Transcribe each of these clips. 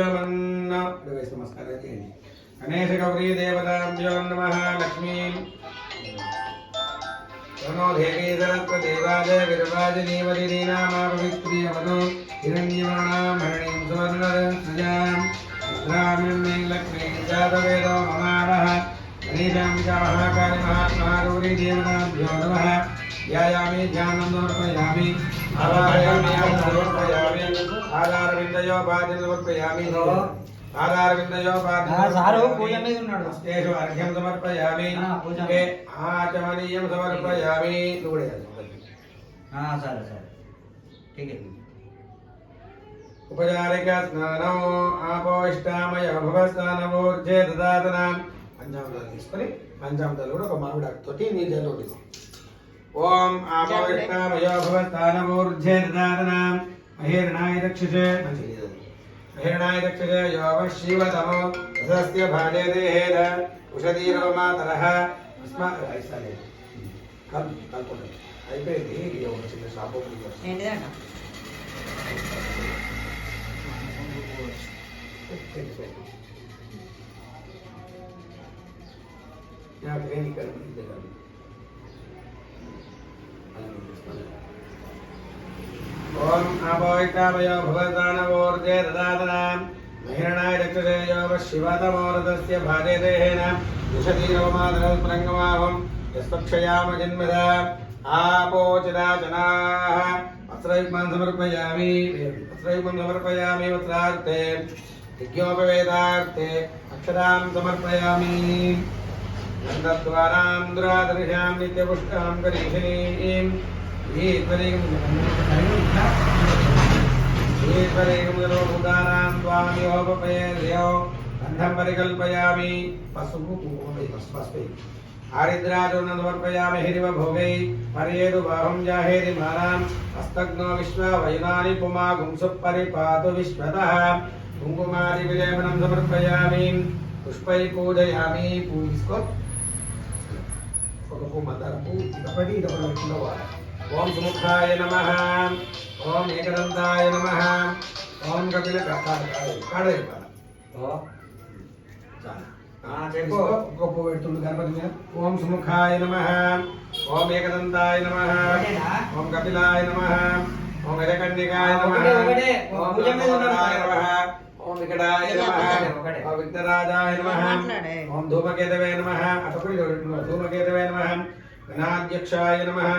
नमस्कार गणेश गौरी देवताभ्यो नमः। लक्ष्मी तनो देवी सरस्वतीवाज विरवाजिनीवलिनीनामा पवित्रियवनो हिरण्यवर्णां हरिणीं सुवर्णरत्नजां रुद्रामिं लक्ष्मीं जातवेदो ममावः। गणेशाम्बिका महाकाली महागौरी देवताभ्यो नमः। ध्यायामि ध्यानं समर्पयामि आवाहयामि समर्पयामि आधारविन्दयो पादं समर्पयामि आधारविन्दयो पादं सारो पूजा में ఉన్నాడు स्तेषु अर्घ्यं समर्पयामि के आचमनीयं समर्पयामि लूड़े हां सर ठीक है। उपचारिका स्नानो आपोष्टामय भवस्नानमूर्जे ददातनां పంచామృతాలు తీసుకొని పంచామృతాలు కూడా ఒక మామిడాకుతోటి నీళ్ళలో వండుకో. ఓం ఆపోష్టామయో భవస్థానమూర్జే దదాతనాం మహేరణాయ రక్షసే మహేరణాయ రక్షసే యోగ శివతమో రసస్య భాజే దేహేన ఉషధీరో మాతరః ఐసాలే కల్పన అయిపోయింది. ఇది ఒక చిన్న షాప్ ఓపెన్ చేస్తాం. ఏంటిదంట यहाँ ट्रेन कर ओम आपोष्टामयो भवदानवोर्जे ददातनां महेरणाय रक्षसे योगः शिवतमोरथस्य भाजे देहेन विशतीरवमादरस्पृङ्गमाहं यस्पक्षयाम जन्मदा आपोचिराजनाः वस्त्रयुग्मं समर्पयामि वस्त्रार्थे यज्ञोपवेदार्थे अक्षरां समर्पयामि गन्धद्वारां दुरादर्शां नित्यपुष्टां करीषणीं ईश्वरीं त्वामिहोपपयेर्यो गन्धं परिकल्पयामि पशुः पुष्पे आरिद्राचूर्णं समर्पयामि हिरिवभोगै पर्येतु बाहुं जाहेति मानां हस्तग्नो विश्वा वयुनानि पुमागुं सुपरिपातु विश्वतः कुङ्कुमादिविलेपनं समर्पयामि पुष्पै पूजयामि पूजिस्को ఒక పువ్వు మందార పువ్వు ఇదొకటి పెట్టినవాడు. ఓం సుముఖాయ నమః ఓం ఏకదంతాయ నమః ఓం కపిల కాడ చెప్పు ఒక పువ్వు పెడుతుండు గణపతి మీద. ఓం సుముఖాయ నమః ఓం ఏకదంతాయ నమః ఓం కపిలాయ నమః ఓం గజకన్యకాయ నమః ఓం నమః ओम विकटाय नमः ओम विघ्नराजाय नमः ओम धूमकेतवे नमः अटपड़ी धूमकेतवे नमः गणाध्यक्षाय नमः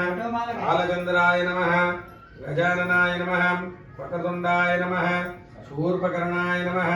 बालचंद्राय नमः गजाननाय नमः वक्रतुंडाय नमः शूर्पकर्णाय नमः।